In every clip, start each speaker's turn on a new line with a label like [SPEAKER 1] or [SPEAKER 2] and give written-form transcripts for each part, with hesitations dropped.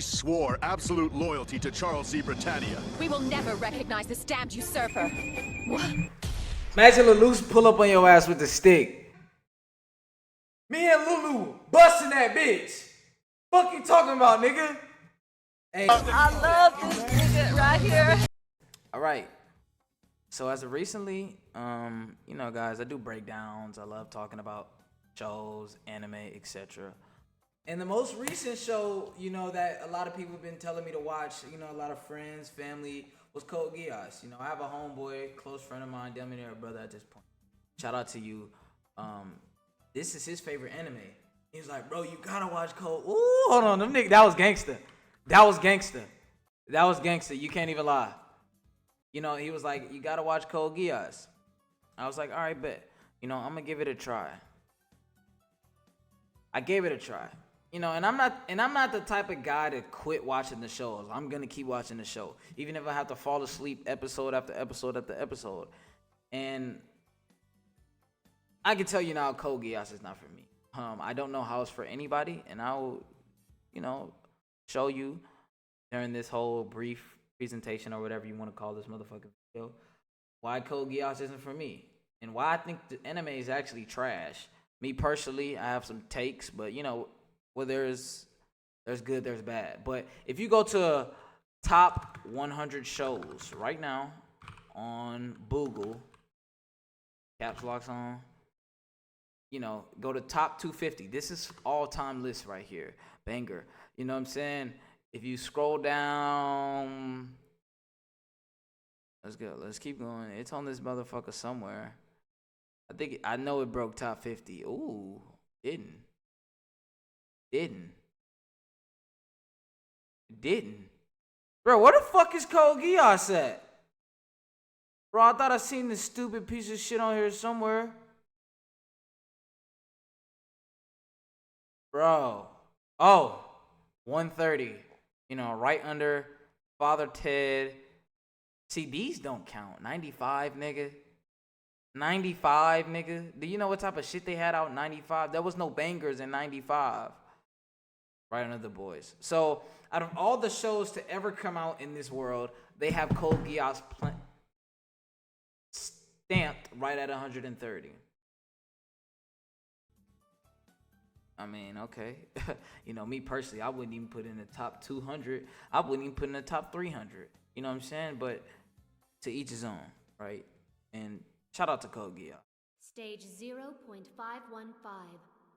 [SPEAKER 1] swore absolute loyalty to Charles Z. Britannia.
[SPEAKER 2] We will never recognize this damned usurper. What?
[SPEAKER 3] Imagine Lelouch pull up on your ass with the stick. Me and Lulu busting that bitch. Fuck you talking about, nigga? Hey.
[SPEAKER 2] I love this nigga right here.
[SPEAKER 3] All right. So as of recently, you know, guys, I do breakdowns. I love talking about shows, anime, etc. And the most recent show, you know, that a lot of people have been telling me to watch, you know, a lot of friends, family, was Code Geass. You know, I have a homeboy, close friend of mine, damn near a brother at this point. Shout out to you. This is his favorite anime. He's like, bro, you gotta watch Code. Ooh, hold on, them niggas, that was gangster. That was gangster. That was gangster. You can't even lie. You know, he was like, you gotta watch Code Geass. I was like, all right, bet. You know, I'm gonna give it a try. I gave it a try. You know, and I'm not the type of guy to quit watching the shows. I'm gonna keep watching the show, even if I have to fall asleep episode after episode after episode. And I can tell you now, Code Geass is not for me. I don't know how it's for anybody, and I'll, you know, show you during this whole brief presentation or whatever you want to call this motherfucking video why Code Geass isn't for me and why I think the anime is actually trash. Me personally, I have some takes, but you know. Well, there's good, there's bad. But if you go to top 100 shows right now on Google, caps locks on, you know, go to top 250. This is all-time list right here. Banger. You know what I'm saying? If you scroll down, let's go. Let's keep going. It's on this motherfucker somewhere. I know it broke top 50. Ooh, didn't. Bro, where the fuck is Code Geass at? Bro, I thought I seen this stupid piece of shit on here somewhere. Bro. Oh, 130. You know, right under Father Ted. See, these don't count. 95, nigga. 95, nigga. Do you know what type of shit they had out in 95? There was no bangers in 95. Right under the boys. So, out of all the shows to ever come out in this world, they have Code Geass stamped right at 130. I mean, okay. You know, me personally, I wouldn't even put in the top 200. I wouldn't even put in the top 300. You know what I'm saying? But to each his own, right? And shout out to Code Geass.
[SPEAKER 4] Stage 0.515,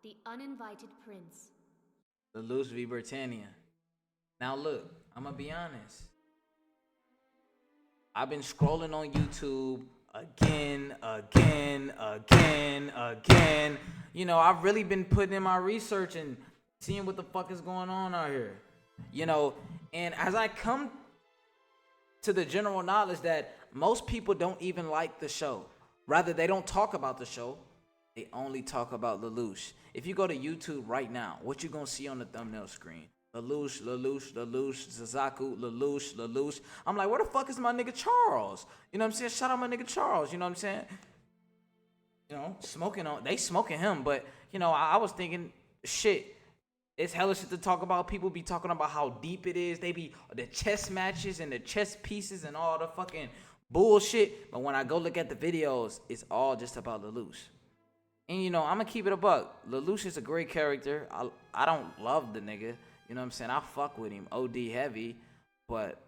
[SPEAKER 4] The Uninvited Prince.
[SPEAKER 3] Lelouch v. Britannia. Now look, I'm gonna be honest. I've been scrolling on YouTube again. You know, I've really been putting in my research and seeing what the fuck is going on out here. You know, and as I come to the general knowledge that most people don't even like the show. Rather, they don't talk about the show. They only talk about Lelouch. If you go to YouTube right now, what you gonna see on the thumbnail screen? Lelouch, Zazaku, Lelouch. I'm like, where the fuck is my nigga Charles? You know what I'm saying? Shout out my nigga Charles, you know what I'm saying? You know, they smoking him, but, you know, I was thinking, shit, it's hella shit to talk about. People be talking about how deep it is. They be the chess matches and the chess pieces and all the fucking bullshit. But when I go look at the videos, it's all just about Lelouch. And, you know, I'm going to keep it a buck. Lelouch is a great character. I don't love the nigga. You know what I'm saying? I fuck with him. OD heavy. But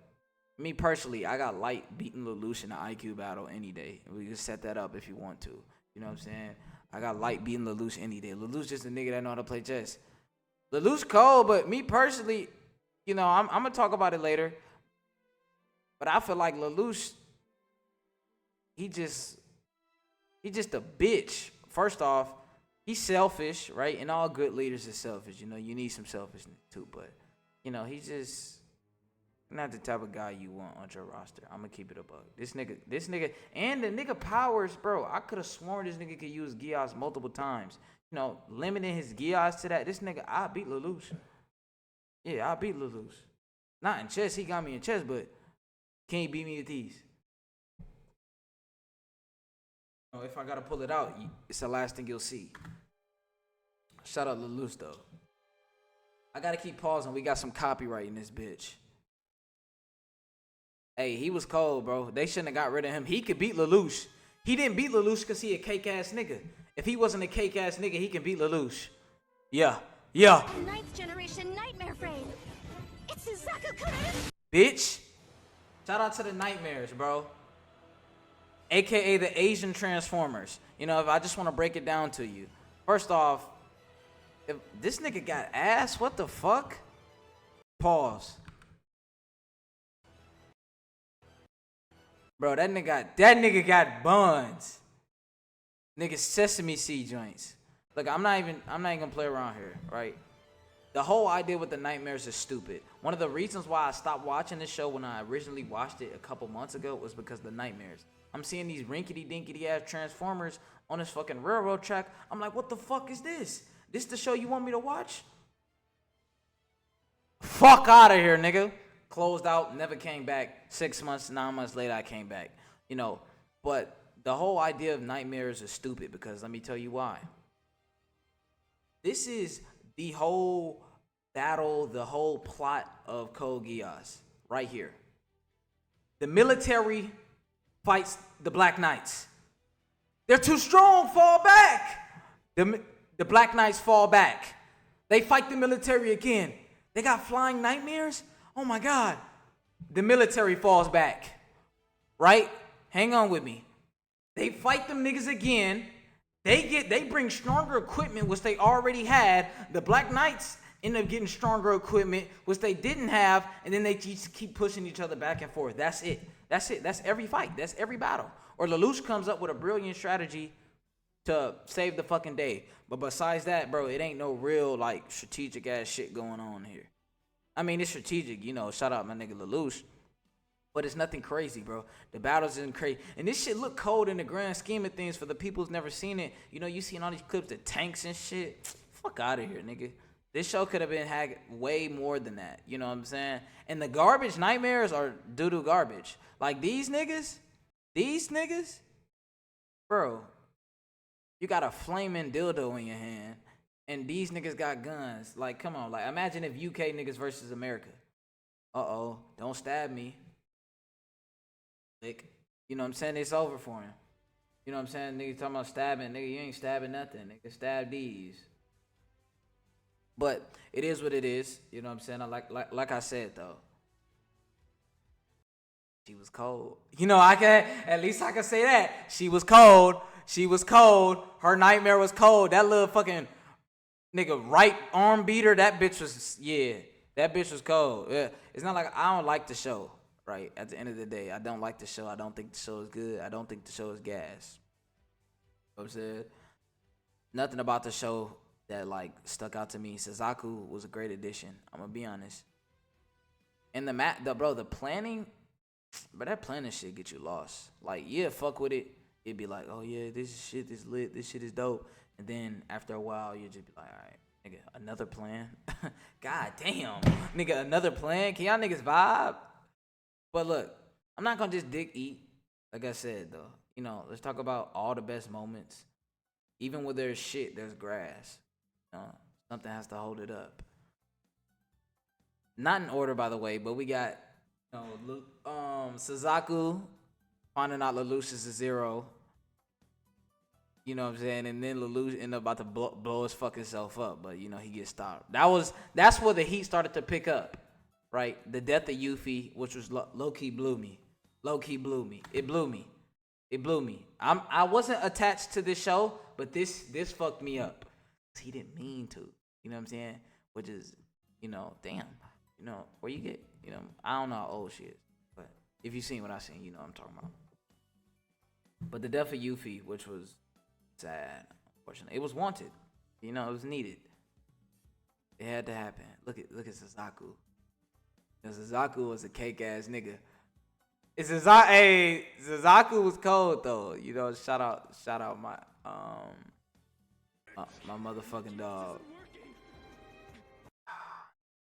[SPEAKER 3] me personally, I got light beating Lelouch in an IQ battle any day. We can set that up if you want to. You know what I'm saying? I got light beating Lelouch any day. Lelouch just a nigga that know how to play chess. Lelouch cold, but me personally, you know, I'm going to talk about it later. But I feel like Lelouch, he just a bitch. First off, he's selfish, right? And all good leaders are selfish. You know, you need some selfishness too. But, you know, he's just not the type of guy you want on your roster. I'm going to keep it a buck. This nigga, and the nigga powers, bro. I could have sworn this nigga could use Geass multiple times. You know, limiting his Geass to that. This nigga, I beat Lelouch. Yeah, I beat Lelouch. Not in chess. He got me in chess, but can't beat me with these. If I gotta pull it out, it's the last thing you'll see. Shout out Lelouch though. I gotta keep pausing. We got some copyright in this bitch. Hey, he was cold, bro. They shouldn't have got rid of him. He could beat Lelouch. He didn't beat Lelouch because he a cake-ass nigga. If he wasn't a cake-ass nigga, he can beat Lelouch. Yeah. Yeah.
[SPEAKER 5] A ninth generation nightmare frame. It's Suzaku Kuren.
[SPEAKER 3] Bitch. Shout out to the Nightmares, bro. AKA the Asian Transformers. You know, if I just want to break it down to you. First off, if this nigga got ass, what the fuck? Pause. Bro, that nigga got buns. Nigga sesame seed joints. Look, I'm not even gonna play around here, right? The whole idea with the Nightmares is stupid. One of the reasons why I stopped watching this show when I originally watched it a couple months ago was because of the Nightmares. I'm seeing these rinkety-dinkety ass Transformers on this fucking railroad track. I'm like, what the fuck is this? This the show you want me to watch? Fuck out of here, nigga. Closed out, never came back. 6 months, 9 months later, I came back. You know, but the whole idea of Nightmares is stupid because let me tell you why. This is the whole battle, the whole plot of Code Geass right here. The military fights the Black Knights. They're too strong, fall back. The Black Knights fall back. They fight the military again. They got flying nightmares? Oh my God. The military falls back. Right? Hang on with me. They fight them niggas again. They bring stronger equipment, which they already had. The Black Knights end up getting stronger equipment, which they didn't have, and then they just keep pushing each other back and forth. That's it. That's it. That's every fight. That's every battle. Or Lelouch comes up with a brilliant strategy to save the fucking day. But besides that, bro, it ain't no real, like, strategic ass shit going on here. I mean, it's strategic, you know, shout out my nigga Lelouch. But it's nothing crazy, bro. The battles isn't crazy. And this shit look cold in the grand scheme of things for the people who's never seen it. You know, you seen all these clips of tanks and shit. Fuck out of here, nigga. This show could have had way more than that. You know what I'm saying? And the garbage Nightmares are doo-doo garbage. Like, these niggas, bro, you got a flaming dildo in your hand, and these niggas got guns. Like, come on. Like, imagine if UK niggas versus America. Uh-oh. Don't stab me. Like, you know what I'm saying? It's over for him. You know what I'm saying? Nigga talking about stabbing. Nigga, you ain't stabbing nothing. Nigga, stab these. But it is what it is. You know what I'm saying? Like I said, though. She was cold. You know, at least I can say that. She was cold. She was cold. Her nightmare was cold. That little fucking nigga right arm beater, that bitch was, yeah. That bitch was cold. Yeah. It's not like I don't like the show. Right, at the end of the day, I don't like the show. I don't think the show is good. I don't think the show is gas. You know what I'm saying? Nothing about the show that, like, stuck out to me. Suzaku was a great addition. I'm gonna be honest. And the planning, but that planning shit get you lost. Like, yeah, fuck with it. It'd be like, oh yeah, this shit is lit. This shit is dope. And then after a while, you just be like, all right, nigga, another plan. God damn, nigga, another plan. Can y'all niggas vibe? But look, I'm not gonna just eat. Like I said, though, you know, let's talk about all the best moments. Even when there's shit, there's grass. You know, something has to hold it up. Not in order, by the way, but we got, you know, Suzaku finding out Lelouch is a zero. You know what I'm saying? And then Lelouch ended up about to blow his fucking self up, but you know he gets stopped. That's where the heat started to pick up. Right, the death of Yuffie, which was low-key blew me. Low-key blew me. It blew me. It blew me. I wasn't attached to this show, but this fucked me up. He didn't mean to. You know what I'm saying? Which is, you know, damn. You know, where you get, you know, I don't know how old she is. But if you seen what I seen, you know what I'm talking about. But the death of Yuffie, which was sad, unfortunately. It was wanted. You know, it was needed. It had to happen. Look at Suzaku. Suzaku was a cake ass nigga. Suzaku was cold though. You know, shout out my my motherfucking dog.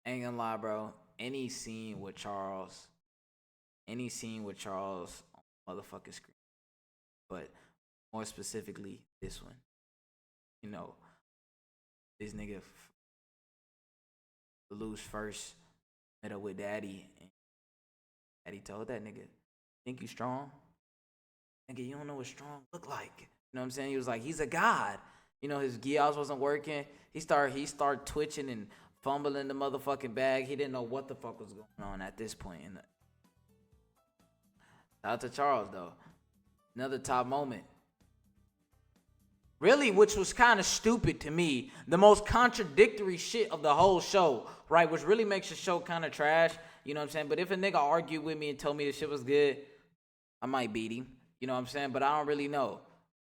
[SPEAKER 3] Ain't gonna lie, bro. Any scene with Charles on motherfucking screen. But more specifically, this one. You know, this nigga Lelouch first met up with Daddy, and Daddy told that nigga, "Think you strong? Nigga, you don't know what strong look like." You know what I'm saying? He was like, he's a god. You know, his Geass wasn't working. He started twitching and fumbling the motherfucking bag. He didn't know what the fuck was going on at this point. Shout out to Charles though. Another top moment. Really, which was kind of stupid to me. The most contradictory shit of the whole show, right? Which really makes the show kind of trash. You know what I'm saying? But if a nigga argued with me and told me the shit was good, I might beat him. You know what I'm saying? But I don't really know.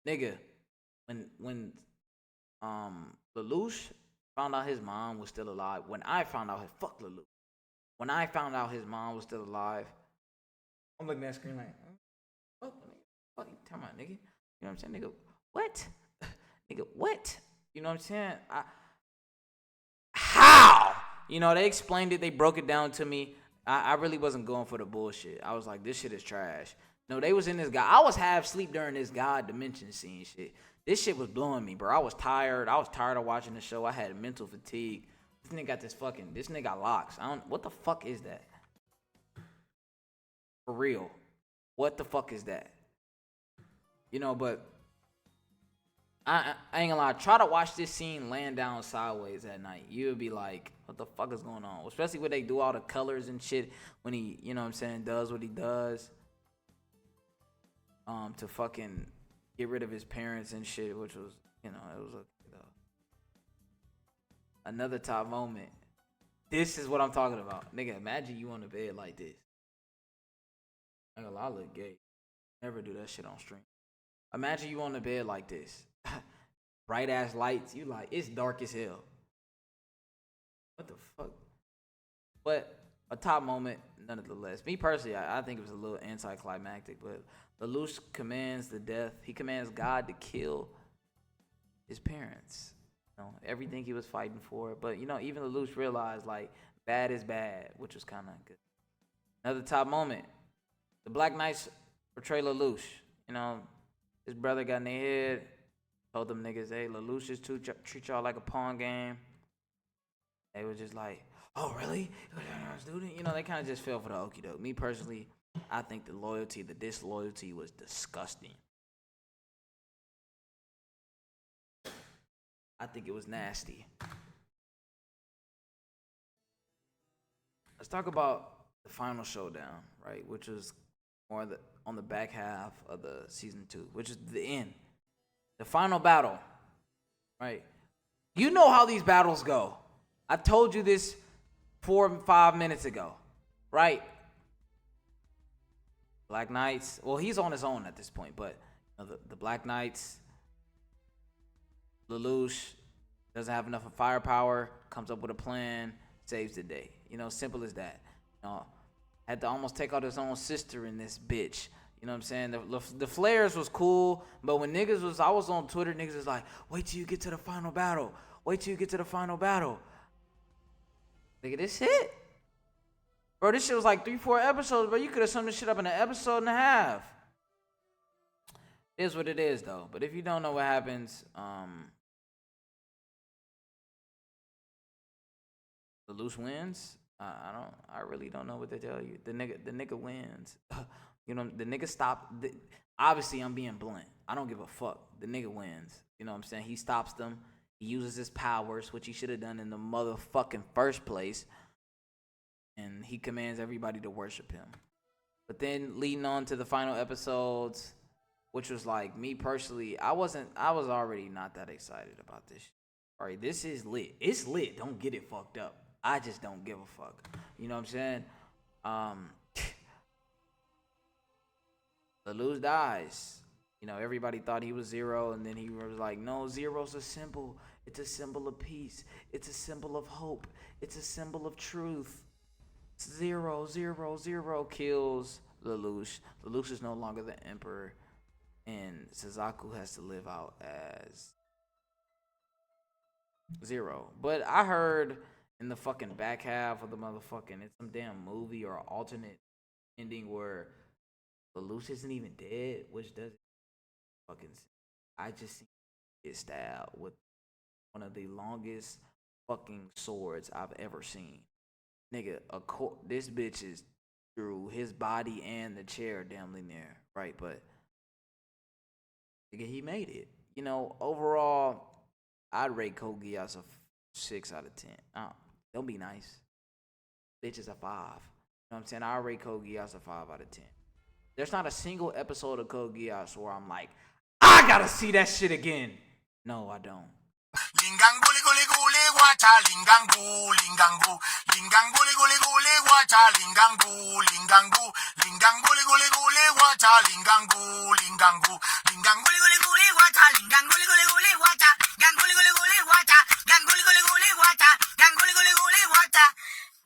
[SPEAKER 3] Nigga, when Lelouch found out his mom was still alive, when I found out his mom was still alive, I'm looking at that screen like, what you talking about, nigga? You know what I'm saying? Nigga, what? Nigga, what? You know what I'm saying? How? You know, they explained it. They broke it down to me. I really wasn't going for the bullshit. I was like, this shit is trash. No, they was in this guy. I was half asleep during this God dimension scene shit. This shit was blowing me, bro. I was tired. I was tired of watching the show. I had mental fatigue. This nigga got this nigga got locks. What the fuck is that? For real. What the fuck is that? You know, but I ain't gonna lie. Try to watch this scene laying down sideways at night. You would be like, what the fuck is going on? Especially when they do all the colors and shit. When he, you know what I'm saying, does what he does. To fucking get rid of his parents and shit, which was, you know, it was another top moment. This is what I'm talking about. Nigga, imagine you on the bed like this. I ain't gonna lie, I look gay. Never do that shit on stream. Imagine you on the bed like this. Bright ass lights. You like, it's dark as hell. What the fuck? But a top moment, nonetheless. Me personally, I think it was a little anticlimactic, but Lelouch commands the death. He commands God to kill his parents. You know, everything he was fighting for. But, you know, even Lelouch realized, like, bad is bad, which was kind of good. Another top moment. The Black Knights portray Lelouch. You know, his brother got in their head. Told them niggas, hey, Lelouch just treat y'all like a pawn game. They were just like, oh, really? You know, they kind of just fell for the okie doke. Me personally, I think the disloyalty was disgusting. I think it was nasty. Let's talk about the final showdown, right? Which was more on the back half of the season 2, which is the end. The final battle, right? You know how these battles go. I told you this 4 or 5 minutes ago, right? Black Knights. Well, he's on his own at this point, but you know, the Black Knights, Lelouch doesn't have enough of firepower, comes up with a plan, saves the day. You know, simple as that. You know, had to almost take out his own sister in this bitch. You know what I'm saying? The flares was cool, but when I was on Twitter, niggas was like, wait till you get to the final battle. Wait till you get to the final battle. Nigga, this shit. Bro, this shit was like 3-4 episodes, bro. You could have summed this shit up in an episode and a half. It is what it is, though. But if you don't know what happens, Lelouch wins. I really don't know what to tell you. The nigga wins. You know, the nigga stopped. Obviously, I'm being blunt. I don't give a fuck. The nigga wins. You know what I'm saying? He stops them. He uses his powers, which he should have done in the motherfucking first place. And he commands everybody to worship him. But then leading on to the final episodes, which was like, me personally, I was already not that excited about this. All right, this is lit. It's lit. Don't get it fucked up. I just don't give a fuck. You know what I'm saying? Lelouch dies. You know, everybody thought he was Zero, and then he was like, no, Zero's a symbol. It's a symbol of peace. It's a symbol of hope. It's a symbol of truth. 0, 0, 0 kills Lelouch. Lelouch is no longer the emperor, and Suzaku has to live out as Zero. But I heard in the fucking back half of the motherfucking, it's some damn movie or alternate ending where Lelouch isn't even dead, which doesn't fucking. I just see get stabbed with one of the longest fucking swords I've ever seen. Nigga, this bitch is through his body and the chair damn near, right? But nigga, he made it. You know, overall, I'd rate Code Geass a 6 out of 10. Don't be nice. Bitch is a 5. You know what I'm saying? I rate Code Geass a 5 out of 10. There's not a single episode of Code Geass where I'm like, I gotta see that shit again. No, I don't.
[SPEAKER 6] Lingangu liguli guli wacha lingangu lingangu lingangu liguli guli wacha lingangu lingangu lingangu liguli guli wacha lingangu lingangu